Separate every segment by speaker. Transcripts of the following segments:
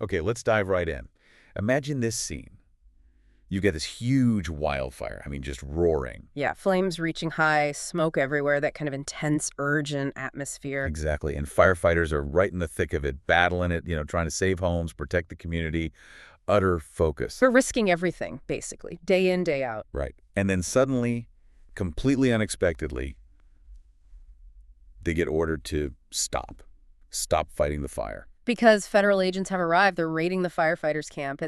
Speaker 1: Okay, let's dive right in. Imagine this scene. You get this huge wildfire, I mean, just roaring.
Speaker 2: Yeah, flames reaching high, smoke everywhere, that kind of intense, urgent atmosphere.
Speaker 1: Exactly, and firefighters are right in the thick of it, battling it, trying to save homes, protect the community, utter focus.
Speaker 2: We're risking everything, basically, day in, day out.
Speaker 1: Right. And then suddenly, completely unexpectedly, they get ordered to stop fighting the fire.
Speaker 2: Because federal agents have arrived, they're raiding the firefighters' camp.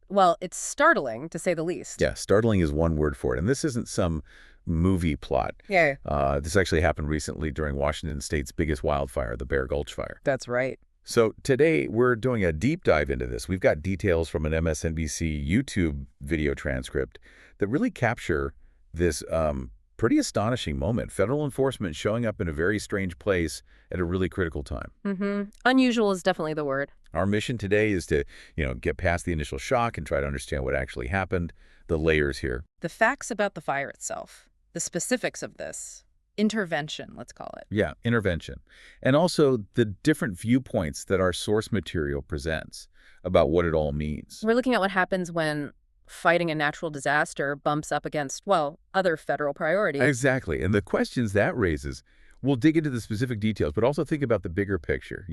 Speaker 2: Well, it's startling, to say the least.
Speaker 1: Yeah, startling is one word for it. And this isn't some movie plot.
Speaker 2: Yeah.
Speaker 1: This actually happened recently during Washington State's biggest wildfire, the Bear Gulch Fire.
Speaker 2: That's right.
Speaker 1: So today we're doing a deep dive into this. We've got details from an MSNBC YouTube video transcript that really capture this pretty astonishing moment. Federal enforcement showing up in a very strange place at a really critical time.
Speaker 2: Unusual is definitely the word.
Speaker 1: Our mission today is to, get past the initial shock and try to understand what actually happened, the layers here.
Speaker 2: The facts about the fire itself, the specifics of this intervention, let's call it.
Speaker 1: Yeah, intervention. And also the different viewpoints that our source material presents about what it all means.
Speaker 2: We're looking at what happens when fighting a natural disaster bumps up against, well, other federal priorities.
Speaker 1: Exactly. And the questions that raises, we'll dig into the specific details, but also think about the bigger picture,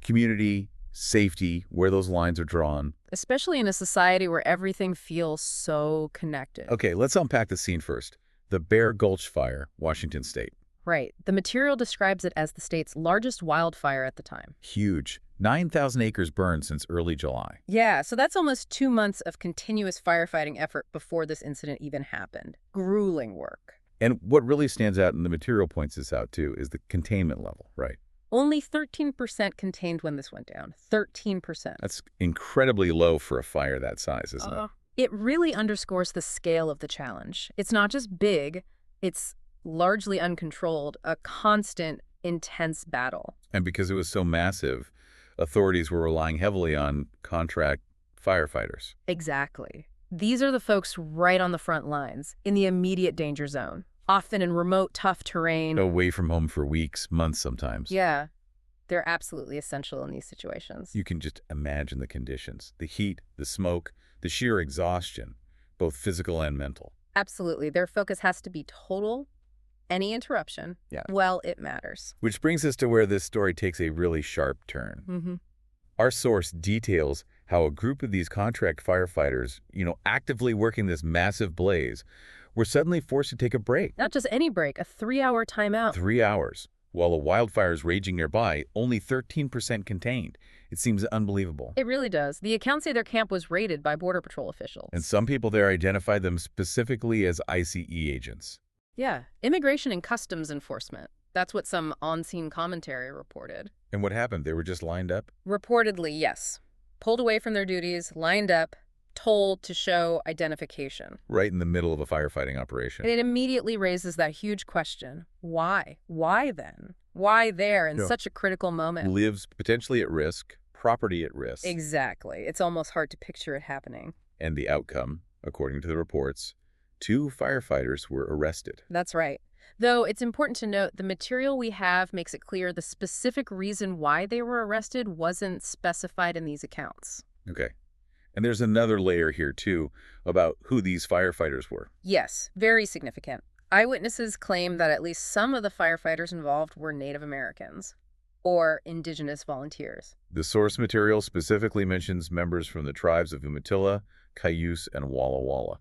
Speaker 1: community, safety, where those lines are drawn.
Speaker 2: Especially in a society where everything feels so connected.
Speaker 1: Okay, let's unpack the scene first. The Bear Gulch Fire, Washington State.
Speaker 2: Right. The material describes it as the state's largest wildfire at the time.
Speaker 1: Huge. 9,000 acres burned since early July.
Speaker 2: Yeah, so that's almost 2 months of continuous firefighting effort before this incident even happened. Grueling work.
Speaker 1: And what really stands out, and the material points this out too, is the containment level, right?
Speaker 2: Only 13% contained when this went down. 13%.
Speaker 1: That's incredibly low for a fire that size, isn't it?
Speaker 2: It really underscores the scale of the challenge. It's not just big, it's largely uncontrolled, a constant, intense battle.
Speaker 1: And because it was so massive, authorities were relying heavily on contract firefighters.
Speaker 2: Exactly. These are the folks right on the front lines, in the immediate danger zone, often in remote, tough terrain.
Speaker 1: Away from home for weeks, months sometimes.
Speaker 2: Yeah. They're absolutely essential in these situations.
Speaker 1: You can just imagine the conditions, the heat, the smoke, the sheer exhaustion, both physical and mental.
Speaker 2: Absolutely. Their focus has to be total. Any interruption, well, it matters.
Speaker 1: Which brings us to where this story takes a really sharp turn. Our source details how a group of these contract firefighters, actively working this massive blaze, were suddenly forced to take a break.
Speaker 2: Not just any break, a 3-hour timeout.
Speaker 1: 3 hours. While a wildfire is raging nearby, only 13% contained. It seems unbelievable.
Speaker 2: It really does. The accounts say their camp was raided by Border Patrol officials.
Speaker 1: And some people there identified them specifically as ICE agents.
Speaker 2: Yeah, Immigration and Customs Enforcement. That's what some on-scene commentary reported.
Speaker 1: And what happened? They were just lined up?
Speaker 2: Reportedly, yes. Pulled away from their duties, lined up, told to show identification.
Speaker 1: Right in the middle of a firefighting operation.
Speaker 2: And it immediately raises that huge question. Why? Why then? Why there in such a critical moment?
Speaker 1: Lives potentially at risk, property at risk.
Speaker 2: Exactly. It's almost hard to picture it happening.
Speaker 1: And the outcome, according to the reports, 2 firefighters were arrested.
Speaker 2: That's right. Though it's important to note the material we have makes it clear the specific reason why they were arrested wasn't specified in these accounts.
Speaker 1: Okay. And there's another layer here, too, about who these firefighters were.
Speaker 2: Yes, very significant. Eyewitnesses claim that at least some of the firefighters involved were Native Americans or indigenous volunteers.
Speaker 1: The source material specifically mentions members from the tribes of Umatilla, Cayuse, and Walla Walla.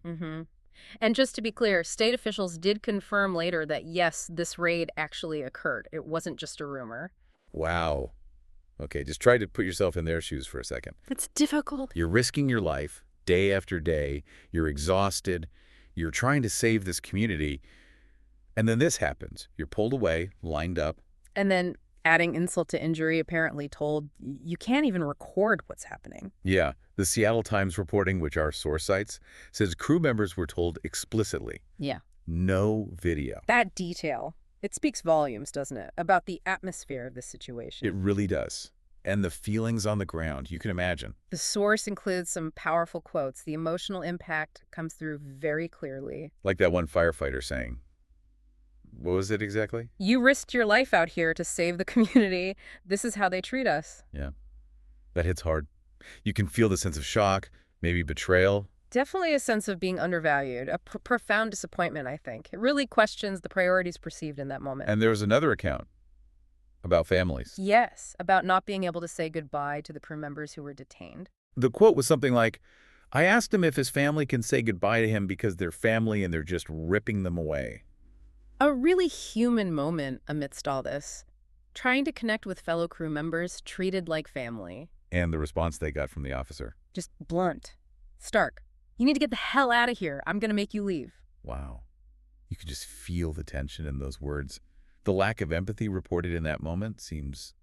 Speaker 2: And just to be clear, state officials did confirm later that, yes, this raid actually occurred. It wasn't just a rumor.
Speaker 1: Wow. Okay, just try to put yourself in their shoes for a second.
Speaker 2: It's difficult.
Speaker 1: You're risking your life day after day. You're exhausted. You're trying to save this community. And then this happens. You're pulled away, lined up.
Speaker 2: And then, adding insult to injury, apparently told you can't even record what's happening.
Speaker 1: Yeah. The Seattle Times reporting, which our source cites, says crew members were told explicitly.
Speaker 2: Yeah.
Speaker 1: No video.
Speaker 2: That detail, it speaks volumes, doesn't it, about the atmosphere of this situation.
Speaker 1: It really does. And the feelings on the ground, you can imagine.
Speaker 2: The source includes some powerful quotes. The emotional impact comes through very clearly.
Speaker 1: Like that one firefighter saying, what was it exactly?
Speaker 2: You risked your life out here to save the community. This is how they treat us.
Speaker 1: Yeah. That hits hard. You can feel the sense of shock, maybe betrayal.
Speaker 2: Definitely a sense of being undervalued, a profound disappointment, I think. It really questions the priorities perceived in that moment.
Speaker 1: And there was another account about families.
Speaker 2: Yes, about not being able to say goodbye to the crew members who were detained.
Speaker 1: The quote was something like, I asked him if his family can say goodbye to him because they're family and they're just ripping them away.
Speaker 2: A really human moment amidst all this. Trying to connect with fellow crew members treated like family.
Speaker 1: And the response they got from the officer.
Speaker 2: Just blunt. Stark. You need to get the hell out of here. I'm going to make you leave.
Speaker 1: Wow. You could just feel the tension in those words. The lack of empathy reported in that moment seems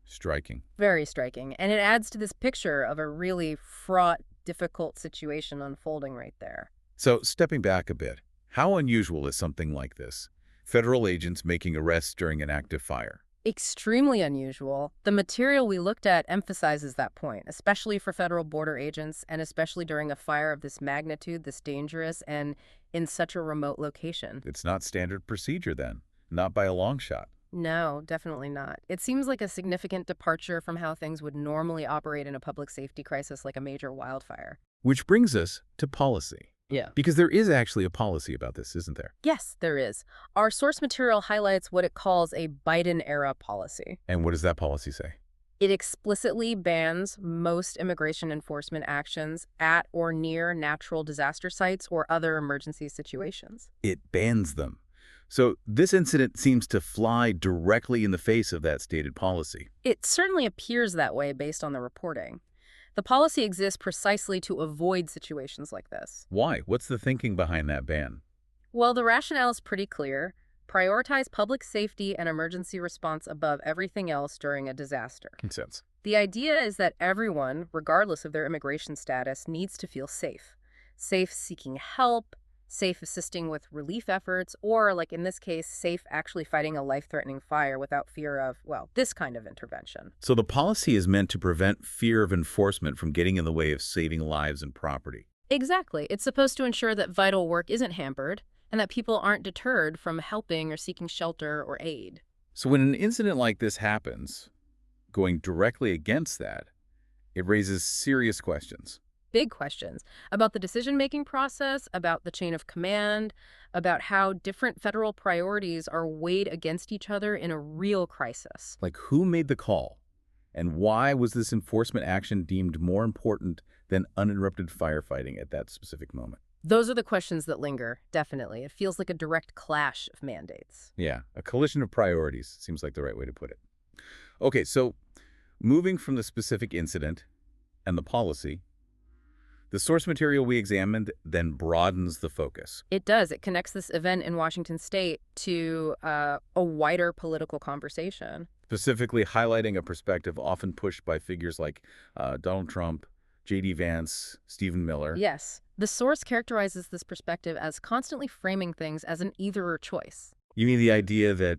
Speaker 1: striking.
Speaker 2: Very striking. And it adds to this picture of a really fraught, difficult situation unfolding right there.
Speaker 1: So, stepping back a bit, how unusual is something like this? Federal agents making arrests during an active fire.
Speaker 2: Extremely unusual. The material we looked at emphasizes that point, especially for federal border agents and especially during a fire of this magnitude, this dangerous, and in such a remote location.
Speaker 1: It's not standard procedure then, not by a long shot.
Speaker 2: No, definitely not. It seems like a significant departure from how things would normally operate in a public safety crisis like a major wildfire.
Speaker 1: Which brings us to policy.
Speaker 2: Yeah.
Speaker 1: Because there is actually a policy about this, isn't there?
Speaker 2: Yes, there is. Our source material highlights what it calls a Biden-era policy.
Speaker 1: And what does that policy say?
Speaker 2: It explicitly bans most immigration enforcement actions at or near natural disaster sites or other emergency situations.
Speaker 1: It bans them. So this incident seems to fly directly in the face of that stated policy.
Speaker 2: It certainly appears that way based on the reporting. The policy exists precisely to avoid situations like this.
Speaker 1: Why? What's the thinking behind that ban?
Speaker 2: Well, the rationale is pretty clear. Prioritize public safety and emergency response above everything else during a disaster.
Speaker 1: Makes sense.
Speaker 2: The idea is that everyone, regardless of their immigration status, needs to feel safe. Safe seeking help, safe assisting with relief efforts, or, like in this case, safe actually fighting a life-threatening fire without fear of, well, this kind of intervention.
Speaker 1: So the policy is meant to prevent fear of enforcement from getting in the way of saving lives and property.
Speaker 2: Exactly. It's supposed to ensure that vital work isn't hampered and that people aren't deterred from helping or seeking shelter or aid.
Speaker 1: So when an incident like this happens, going directly against that, it raises serious questions.
Speaker 2: Big questions about the decision-making process, about the chain of command, about how different federal priorities are weighed against each other in a real crisis.
Speaker 1: Like, who made the call? And why was this enforcement action deemed more important than uninterrupted firefighting at that specific moment?
Speaker 2: Those are the questions that linger, definitely. It feels like a direct clash of mandates.
Speaker 1: Yeah, a collision of priorities seems like the right way to put it. Okay, so moving from the specific incident and the policy, the source material we examined then broadens the focus.
Speaker 2: It does. It connects this event in Washington State to a wider political conversation.
Speaker 1: Specifically highlighting a perspective often pushed by figures like Donald Trump, J.D. Vance, Stephen Miller.
Speaker 2: Yes. The source characterizes this perspective as constantly framing things as an either-or choice.
Speaker 1: You mean the idea that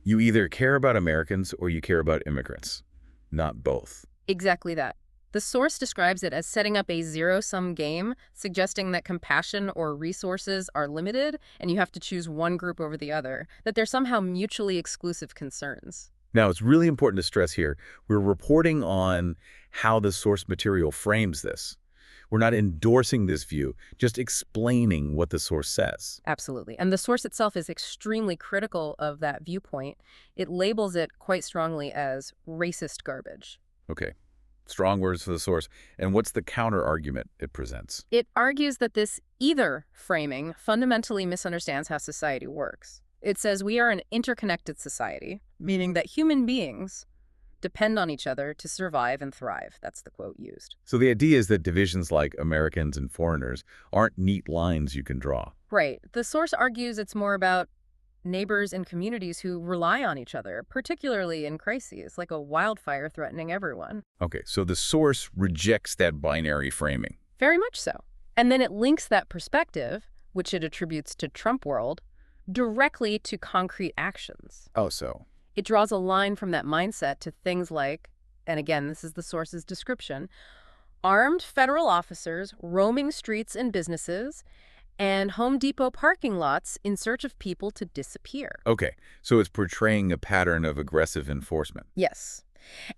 Speaker 1: you either care about Americans or you care about immigrants, not both?
Speaker 2: Exactly that. The source describes it as setting up a zero-sum game, suggesting that compassion or resources are limited and you have to choose one group over the other, that they're somehow mutually exclusive concerns.
Speaker 1: Now, it's really important to stress here, we're reporting on how the source material frames this. We're not endorsing this view, just explaining what the source says.
Speaker 2: Absolutely. And the source itself is extremely critical of that viewpoint. It labels it quite strongly as racist garbage.
Speaker 1: Okay. Strong words for the source. And what's the counter-argument it presents?
Speaker 2: It argues that this either framing fundamentally misunderstands how society works. It says we are an interconnected society, meaning that human beings depend on each other to survive and thrive. That's the quote used.
Speaker 1: So the idea is that divisions like Americans and foreigners aren't neat lines you can draw.
Speaker 2: Right. The source argues it's more about neighbors and communities who rely on each other, particularly in crises, like a wildfire threatening everyone.
Speaker 1: Okay, so the source rejects that binary framing.
Speaker 2: Very much so. And then it links that perspective, which it attributes to Trump world, directly to concrete actions.
Speaker 1: Oh, so?
Speaker 2: It draws a line from that mindset to things like, and again, this is the source's description, armed federal officers roaming streets and businesses, and Home Depot parking lots in search of people to disappear.
Speaker 1: Okay, so it's portraying a pattern of aggressive enforcement.
Speaker 2: Yes.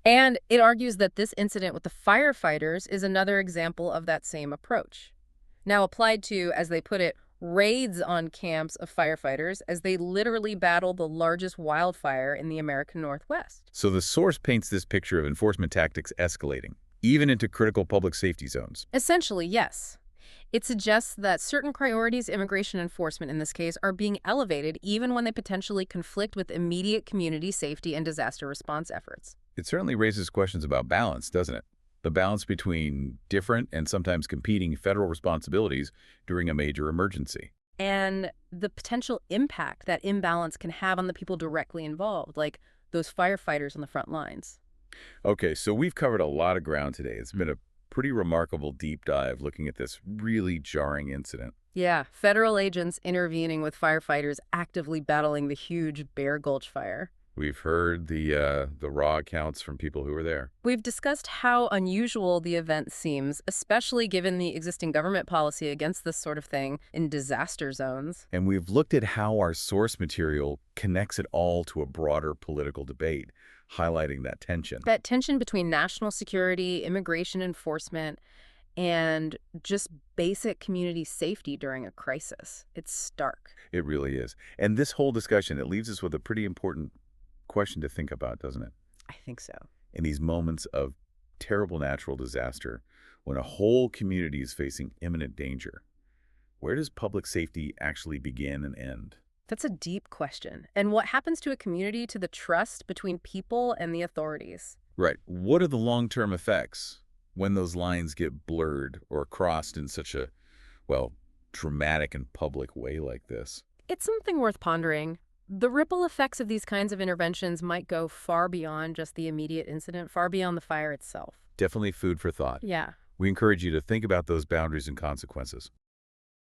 Speaker 2: And it argues that this incident with the firefighters is another example of that same approach. Now applied to, as they put it, raids on camps of firefighters as they literally battle the largest wildfire in the American Northwest.
Speaker 1: So the source paints this picture of enforcement tactics escalating, even into critical public safety zones.
Speaker 2: Essentially, yes. It suggests that certain priorities immigration enforcement in this case are being elevated even when they potentially conflict with immediate community safety and disaster response efforts.
Speaker 1: It certainly raises questions about balance, doesn't it? The balance between different and sometimes competing federal responsibilities during a major emergency.
Speaker 2: And the potential impact that imbalance can have on the people directly involved, like those firefighters on the front lines.
Speaker 1: Okay, so we've covered a lot of ground today. It's been a pretty remarkable deep dive looking at this really jarring incident.
Speaker 2: Yeah, federal agents intervening with firefighters actively battling the huge Bear Gulch Fire.
Speaker 1: We've heard the raw accounts from people who were there.
Speaker 2: We've discussed how unusual the event seems, especially given the existing government policy against this sort of thing in disaster zones.
Speaker 1: And we've looked at how our source material connects it all to a broader political debate, highlighting that tension.
Speaker 2: That tension between national security, immigration enforcement, and just basic community safety during a crisis. It's stark.
Speaker 1: It really is. And this whole discussion, it leaves us with a pretty important question to think about, doesn't it?
Speaker 2: I think so.
Speaker 1: In these moments of terrible natural disaster, when a whole community is facing imminent danger, where does public safety actually begin and end?
Speaker 2: That's a deep question. And what happens to a community to the trust between people and the authorities?
Speaker 1: Right. What are the long-term effects when those lines get blurred or crossed in such a, well, dramatic and public way like this?
Speaker 2: It's something worth pondering. The ripple effects of these kinds of interventions might go far beyond just the immediate incident, far beyond the fire itself.
Speaker 1: Definitely food for thought.
Speaker 2: Yeah.
Speaker 1: We encourage you to think about those boundaries and consequences.